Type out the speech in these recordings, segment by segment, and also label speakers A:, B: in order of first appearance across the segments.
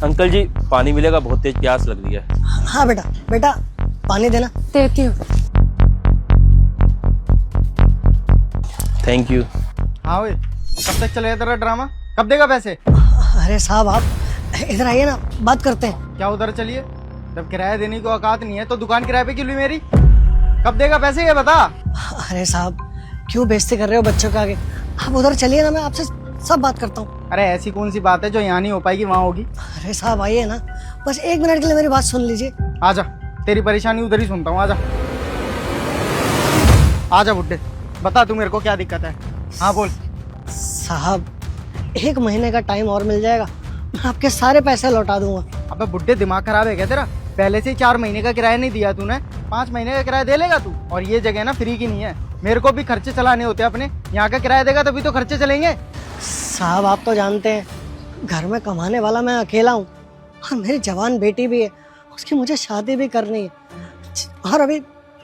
A: Uncle जी पानी मिलेगा, बहुत तेज प्यास लग रही है।
B: हाँ बेटा, बेटा पानी देना।
C: देती हूँ।
A: Thank you.
D: हाँ भाई, कब तक चलेगा तेरा ड्रामा? कब देगा पैसे?
B: अरे साहब आप इधर आइए ना, बात करते हैं।
D: क्या उधर चलिए? जब किराया देने की औकात नहीं है तो दुकान किराए पे क्यों ली मेरी? कब देगा पैसे ये बता।
B: अरे साहब क्यों बेइज्जती कर रहे हो बच्चों के आगे? आप उधर चलिए ना, मैं आपसे सब बात करता हूँ।
D: अरे ऐसी कौन सी बात है जो यहाँ नहीं हो पाएगी वहाँ होगी?
B: अरे साहब आइए ना, बस 1 मिनट के लिए मेरी बात सुन लीजिए।
D: आजा, तेरी परेशानी उधर ही सुनता हूँ। आजा आजा बुड्ढे, बता तू मेरे को क्या दिक्कत है। हाँ बोल।
B: साहब 1 महीने का टाइम और मिल जाएगा, मैं आपके सारे पैसे लौटा दूंगा।
D: अबे बुड्ढे, दिमाग खराब है क्या तेरा? पहले से ही 4 महीने का किराया नहीं दिया तूने, 5 महीने का किराया दे लेगा तू। और ये जगह ना फ्री की नहीं है, मेरे को भी खर्चे चलाने होते हैं अपने। यहाँ का किराया देगा तभी तो खर्चे चलेंगे।
B: साहब आप तो जानते हैं घर में कमाने वाला मैं अकेला हूँ, और मेरी जवान बेटी भी है, उसकी मुझे शादी भी करनी है, और अभी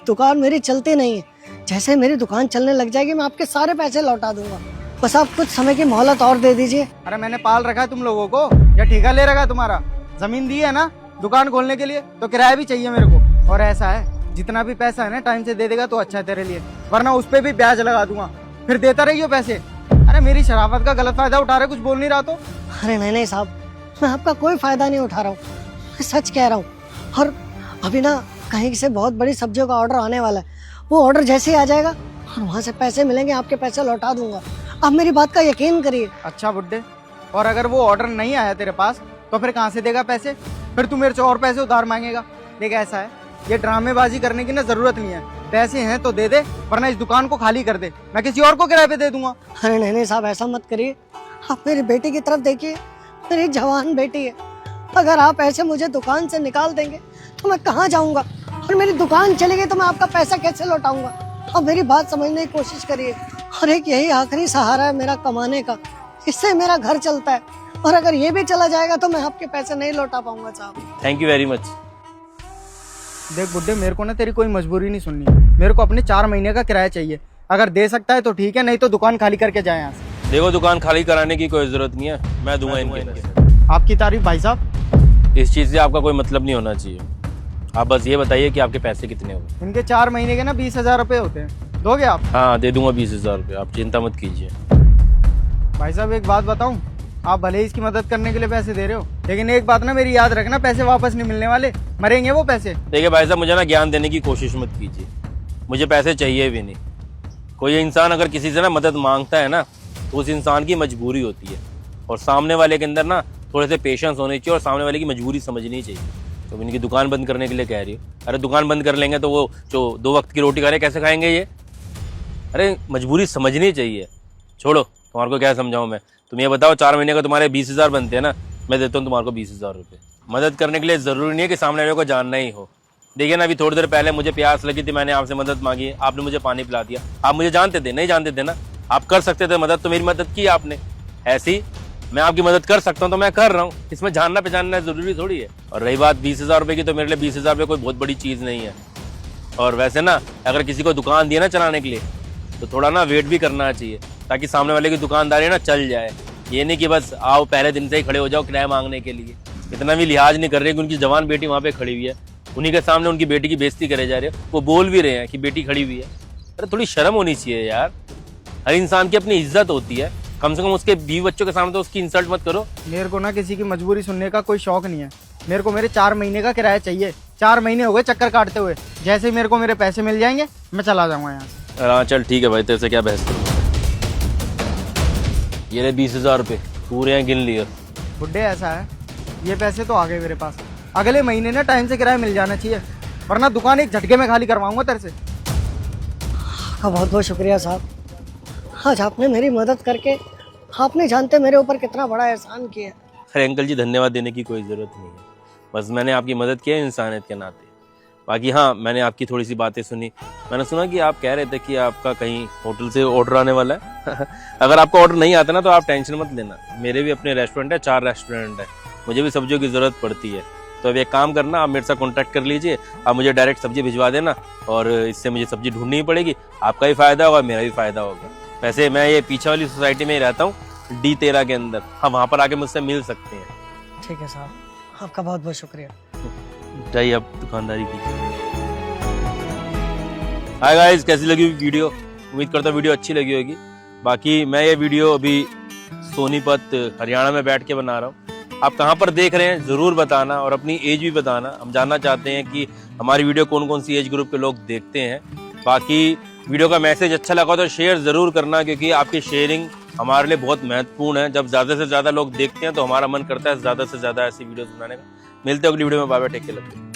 B: दुकान मेरी चलती नहीं है। जैसे मेरी दुकान चलने लग जाएगी मैं आपके सारे पैसे लौटा दूंगा, बस आप कुछ समय की मोहलत और दे दीजिए।
D: अरे मैंने पाल रखा है तुम लोगों को या ठेका ले रखा है तुम्हारा? जमीन दी है ना दुकान खोलने के लिए, तो किराया भी चाहिए मेरे को। और ऐसा है, जितना भी पैसा है ना टाइम से दे देगा तो अच्छा है तेरे लिए, वरना उस पर भी ब्याज लगा दूंगा, फिर देता रहियो पैसे। अरे मेरी शराफत का गलत फायदा उठा रहे, कुछ बोल नहीं रहा तो?
B: अरे नहीं साहब, मैं आपका कोई फायदा नहीं उठा रहा हूँ, मैं सच कह रहा हूँ। और अभी ना कहीं से बहुत बड़ी सब्जियों का ऑर्डर आने वाला है, वो ऑर्डर जैसे ही आ जाएगा और वहाँ से पैसे मिलेंगे, आपके पैसे लौटा दूंगा, आप मेरी बात का यकीन करिए।
D: अच्छा बुड्ढे, और अगर वो ऑर्डर नहीं आया तेरे पास तो फिर कहाँ से देगा पैसे? फिर तू मेरे से और पैसे उधार मांगेगा। देख ऐसा है, ये ड्रामेबाजी करने की ना जरूरत नहीं है, पैसे हैं तो दे दे, वरना इस दुकान को खाली कर दे, मैं किसी और को किराए पे दे दूंगा।
B: अरे नहीं साहब ऐसा मत करिए, आप मेरी बेटी की तरफ देखिए, मेरी जवान बेटी है। अगर आप ऐसे मुझे दुकान से निकाल देंगे तो मैं कहाँ जाऊंगा, और मेरी दुकान चलेगी तो मैं आपका पैसा कैसे लौटाऊंगा? अब मेरी बात समझने की कोशिश करिए। और एक यही आखिरी सहारा है मेरा कमाने का, इससे मेरा घर चलता है, और अगर ये भी चला जाएगा तो मैं आपके पैसे नहीं लौटा पाऊंगा साहब।
A: Thank you very much.
D: देख बुड्ढे, मेरे को ना तेरी कोई मजबूरी नहीं सुननी, मेरे को अपने 4 महीने का किराया चाहिए। अगर दे सकता है तो ठीक है, नहीं तो दुकान खाली करके जाए यहाँ से।
A: देखो दुकान खाली कराने की कोई जरूरत नहीं है, मैं दूंगा इनके पैसे।
D: आपकी तारीफ भाई साहब।
A: इस चीज से आपका कोई मतलब नहीं होना चाहिए, आप बस ये बताइए कि आपके पैसे कितने हो गए।
D: इनके 4 महीने के ना 20,000 रुपए होते हैं, दोगे आप?
A: हाँ दे दूंगा 20,000 रुपये, आप चिंता मत कीजिए।
D: भाई साहब एक बात बताऊं, आप भले ही इसकी मदद करने के लिए पैसे दे रहे हो, लेकिन एक बात ना मेरी याद रखना, पैसे वापस नहीं मिलने वाले, मरेंगे वो पैसे।
A: देखिए भाई साहब, मुझे ना ज्ञान देने की कोशिश मत कीजिए, मुझे पैसे चाहिए भी नहीं। कोई इंसान अगर किसी से ना मदद मांगता है ना तो उस इंसान की मजबूरी होती है, और सामने वाले के अंदर ना थोड़े से पेशेंस होने चाहिए और सामने वाले की मजबूरी समझनी चाहिए। तो इनकी दुकान बंद करने के लिए कह रही हो? अरे दुकान बंद कर लेंगे तो वो जो 2 वक्त की रोटी खा रहे कैसे खाएंगे ये? अरे मजबूरी समझनी चाहिए। छोड़ो, तुम्हारे को क्या समझाऊं मैं। तुम ये बताओ, 4 महीने का तुम्हारे 20,000 बनते हैं ना, मैं देता हूँ तुम्हारे को 20,000 रुपये। मदद करने के लिए ज़रूरी नहीं है कि सामने वाले को जानना ही हो। देखिए ना, अभी थोड़ी देर पहले मुझे प्यास लगी थी, मैंने आपसे मदद मांगी, आपने मुझे पानी पिला दिया। आप मुझे जानते थे? नहीं जानते थे ना, आप कर सकते थे मदद, तो मेरी मदद की आपने। ऐसी मैं आपकी मदद कर सकता हूँ तो मैं कर रहा हूँ, इसमें जानना पहचानना जरूरी थोड़ी है। और रही बात 20,000 रुपये की, तो मेरे लिए 20,000 रुपये कोई बहुत बड़ी चीज़ नहीं है। और वैसे ना अगर किसी को दुकान दिए ना चलाने के लिए तो थोड़ा ना वेट भी करना चाहिए, ताकि सामने वाले की दुकानदारी ना चल जाए। ये नहीं कि बस आओ पहले दिन से ही खड़े हो जाओ किराया मांगने के लिए। इतना भी लिहाज नहीं कर रहे कि उनकी जवान बेटी वहाँ पे खड़ी हुई है, उन्हीं के सामने उनकी बेटी की बेइज्जती करे जा रहे हो। वो बोल भी रहे हैं कि बेटी खड़ी हुई है। अरे थोड़ी शर्म होनी चाहिए यार, हर इंसान की अपनी इज्जत होती है, कम से कम उसके 20 बच्चों के सामने तो उसकी इंसल्ट मत करो।
D: मेरे को ना किसी की मजबूरी सुनने का कोई शौक नहीं है, मेरे को मेरे 4 महीने का किराया चाहिए। 4 महीने हो गए चक्कर काटते हुए, जैसे ही मेरे को मेरे पैसे मिल जाएंगे मैं चला जाऊंगा यहाँ से।
A: हाँ चल ठीक है भाई, तेरे से क्या बहस करूँ। ये ले 20,000 रुपये पूरे हैं, गिन लिए।
D: बुड्ढे ऐसा है, ये पैसे तो आ गए मेरे पास, अगले महीने ना टाइम से किराया मिल जाना चाहिए, वरना दुकान एक झटके में खाली करवाऊंगा तेरे से।
B: आपका बहुत बहुत शुक्रिया साहब, आज आपने मेरी मदद करके आपने जानते मेरे ऊपर कितना बड़ा एहसान किया।
A: अरे अंकल जी, धन्यवाद देने की कोई ज़रूरत नहीं है, बस मैंने आपकी मदद की है इंसानियत के नाते। बाकी हाँ, मैंने आपकी थोड़ी सी बातें सुनी, मैंने सुना कि आप कह रहे थे कि आपका कहीं होटल से ऑर्डर आने वाला है। अगर आपको ऑर्डर नहीं आता ना तो आप टेंशन मत लेना, मेरे भी अपने रेस्टोरेंट है, 4 रेस्टोरेंट है, मुझे भी सब्जियों की ज़रूरत पड़ती है। तो अब एक काम करना, आप मेरे साथ कॉन्टैक्ट कर लीजिए, आप मुझे डायरेक्ट सब्जी भिजवा देना, और इससे मुझे सब्जी ढूंढनी ही पड़ेगी, आपका भी फ़ायदा होगा, मेरा भी फ़ायदा होगा। वैसे मैं ये पीछे वाली सोसाइटी में ही रहता हूँ, D13 के अंदर, हाँ वहाँ पर आके मुझसे मिल सकते हैं।
B: ठीक है साहब। आपका बहुत बहुत शुक्रिया।
A: चाहिए अब दुकानदारी कीजिए। हाय गाइस, कैसी लगी वीडियो? उम्मीद करता हूँ वीडियो अच्छी लगी होगी। बाकी मैं ये वीडियो अभी सोनीपत हरियाणा में बैठ के बना रहा हूँ। आप कहाँ पर देख रहे हैं ज़रूर बताना और अपनी एज भी बताना। हम जानना चाहते हैं कि हमारी वीडियो कौन कौन सी एज ग्रुप के लोग देखते हैं। बाकी वीडियो का मैसेज अच्छा लगा तो शेयर ज़रूर करना, क्योंकि आपकी शेयरिंग हमारे लिए बहुत महत्वपूर्ण है। जब ज़्यादा से ज़्यादा लोग देखते हैं तो हमारा मन करता है ज़्यादा से ज़्यादा ऐसी वीडियोस बनाने का। मिलते हैं अगली वीडियो में। Bye bye, take care.